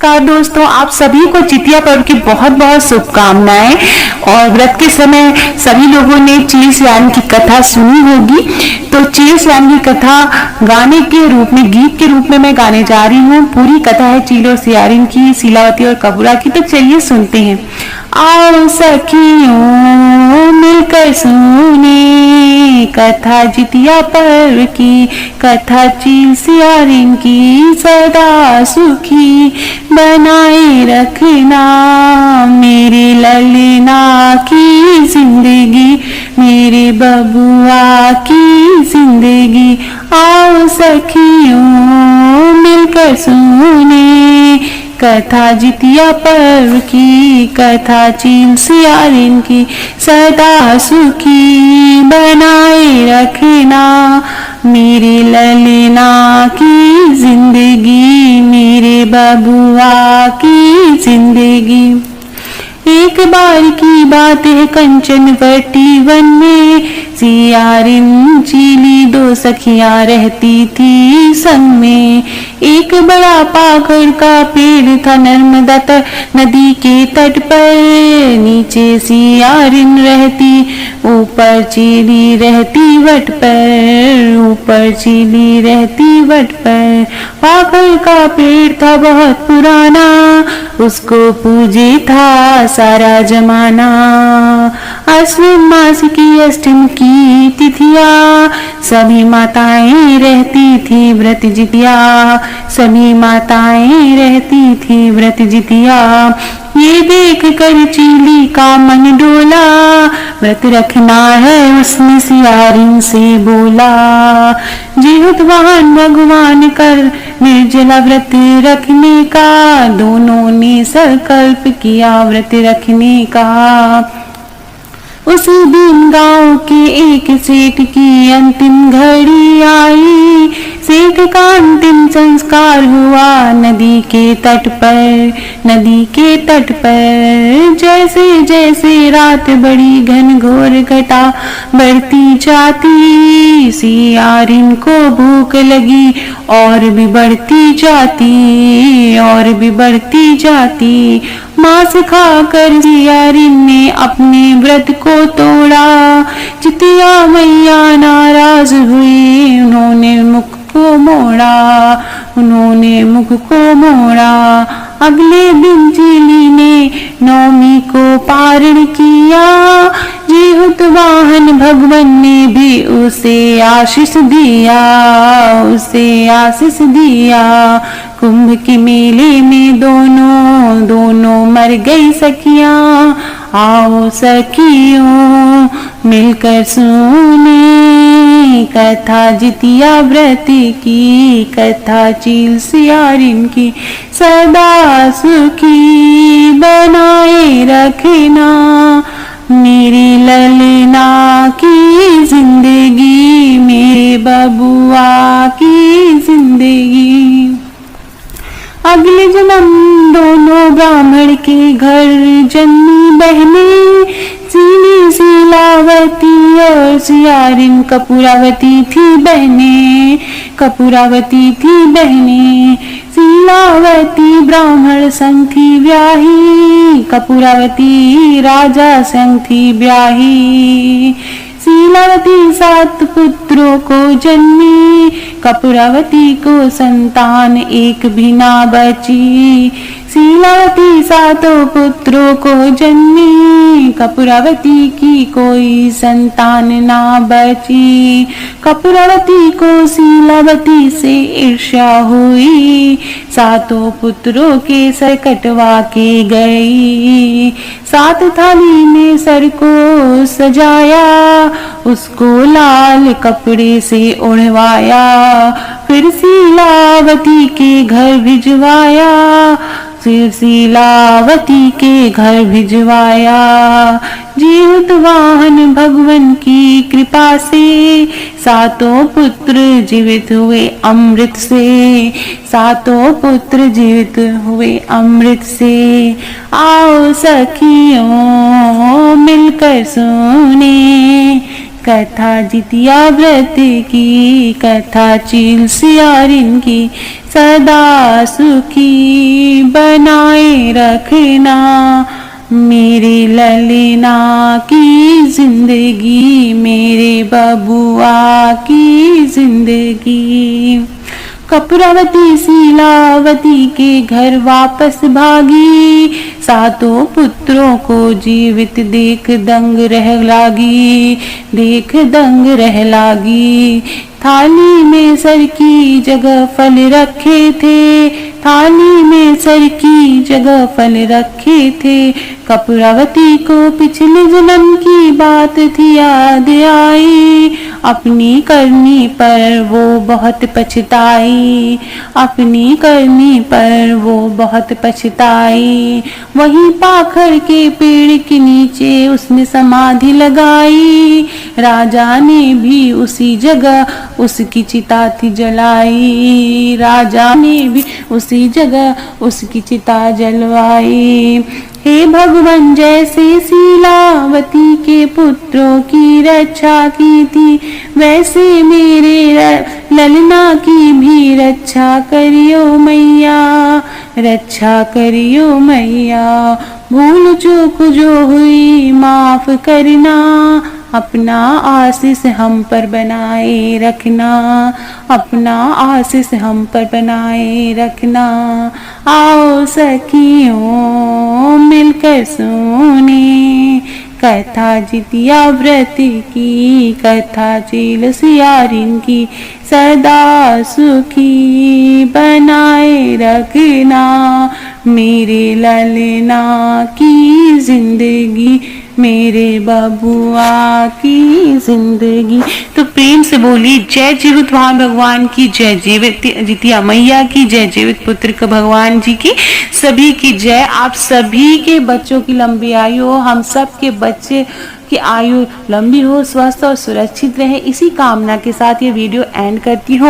नमस्कार दोस्तों, आप सभी को जितिया पर्व की बहुत बहुत शुभकामनाएं। और व्रत के समय सभी लोगों ने चील सियारिन की कथा सुनी होगी। तो चील सियारिन की कथा गाने के रूप में, गीत के रूप में मैं गाने जा रही हूँ। पूरी कथा है चील और सियारिन की, शीलावती और कपूरा की। तो चलिए सुनते हैं। आओ सखियों मिलकर सुने कथा जितिया पर्व की, कथा चील सियारिन की सदा सुखी बनाए रखना मेरे ललना की जिंदगी, मेरे बबुआ की जिंदगी। आओ सखियों मिलकर सुने कथा जितिया पर्व की, कथा चील सियारिन की सदा सुखी बनाए रखना मेरे ललना की जिंदगी, मेरे बबुआ की जिंदगी। एक बार की बात है कंचन वटी वन में, सियारिन चीली दो सखियां रहती थी संग में। एक बड़ा पाखर का पेड़ था नर्मदा नदी के तट पर, नीचे सियारिन रहती ऊपर चीली रहती वट पर, ऊपर चीली रहती वट पर। पाखर का पेड़ था बहुत पुराना, उसको पूजे था सारा जमाना। अश्विन मास की अष्टमी की तिथिया सभी माताएं रहती थी व्रत जितिया, सभी माताएं रहती थी व्रत जितिया। ये देख कर चीली का मन डोला, व्रत रखना है उसने सियारिन से बोला। जिहुतवान भगवान कर निर्जला व्रत रखने का, दोनों ने संकल्प किया व्रत रखने का। उसी दिन गांव के एक सेठ की अंतिम घड़ी आई, सेठ का अंतिम संस्कार हुआ नदी के तट पर, नदी के तट पर। जैसे जैसे रात बड़ी घनघोर घटा बढ़ती जाती, सियारिन को भूख लगी और भी बढ़ती जाती, और भी बढ़ती जाती। मांस खाकर सियारिन ने अपने व्रत को तोड़ा, जितिया मैया नाराज हुई, उन्होंने मुख को मोड़ा, उन्होंने मुख को मोड़ा। अगले दिन चीली ने नौमी को पारण किया, जिहुतवाहन भगवान ने भी उसे आशीष दिया, उसे आशीष दिया। कुंभ के मेले में दोनों मर गई सखियां। आओ सखियों मिलकर सुने कथा जितिया व्रत की, कथा चील सियारिन की सदा सुखी बनाए रखना मेरी ललना की जिंदगी, मेरे बबुआ की जिंदगी। अगले जन्म दोनों ब्राह्मण के घर जन्मी बहनें, चीली शीलावती और सियारिन कपूरावती थी बहनें, कपूरावती थी बहनें। शीलावती ब्राह्मण संग थी ब्याही, कपूरावती राजा संग थी ब्याही। शीलावती 7 पुत्रों को जन्मी, कपूरावती को संतान एक भी ना बची। शीलावती 7 पुत्रों को जन्मी, कपूरावती की कोई संतान ना बची। कपूरावती को शीलावती से ईर्ष्या हुई, 7 पुत्रों के सर कटवा के गई। 7 थाली में सर को सजाया, उसको लाल कपड़े से ओढ़वाया, फिर शीलावती के घर भिजवाया, फिर शीलावती के घर भिजवाया। जिहुतवाहन भगवान की कृपा से 7 पुत्र जीवित हुए अमृत से, 7 पुत्र जीवित हुए अमृत से। आओ सखियों मिलकर सुने कथा जितिया व्रत की, कथा चील सियारिन की सदा सुखी बन में रखना, मेरे ललना की जिंदगी, मेरे बबुआ की जिंदगी। कपूरावती शीलावती के घर वापस भागी, सातों पुत्रों को जीवित देख दंग रह लागी, देख दंग रह लागी। थाली में सर की जगह फल रखे थे, थाली में सर की जगह फल रखे थे। कपूरावती को पिछले जन्म की बात थी याद आई, अपनी करनी पर वो बहुत पछताई, अपनी करनी पर वो बहुत पछताई। वहीं पाखर के पेड़ के नीचे उसने समाधि लगाई, राजा ने भी उसी जगह उसकी चिता थी जलाई, राजा ने भी उसी जगह उसकी चिता जलवाई। हे भगवान, जैसे शीलावती के पुत्रों की रक्षा की थी, वैसे मेरे ललना की भी रक्षा करियो मैया, रक्षा करियो मैया। भूल चूक जो हुई माफ करना, अपना आशीष हम पर बनाए रखना, अपना आशीष हम पर बनाए रखना। आओ सखियों मिलकर सुने कथा जितिया व्रत की, कथा चील सियारिन की, सदा सुखी बनाए रखना, मेरे ललना की जिंदगी, मेरे बबुआ की जिंदगी। तो प्रेम से बोली जय जीवित वाहन भगवान की, जय जीवित जितिया मैया की, जय जीवित पुत्र का भगवान जी की, सभी की जय। आप सभी के बच्चों की लंबी आयु हो, हम सब के बच्चे की आयु लंबी हो, स्वस्थ और सुरक्षित रहे, इसी कामना के साथ ये वीडियो एंड करती हूँ।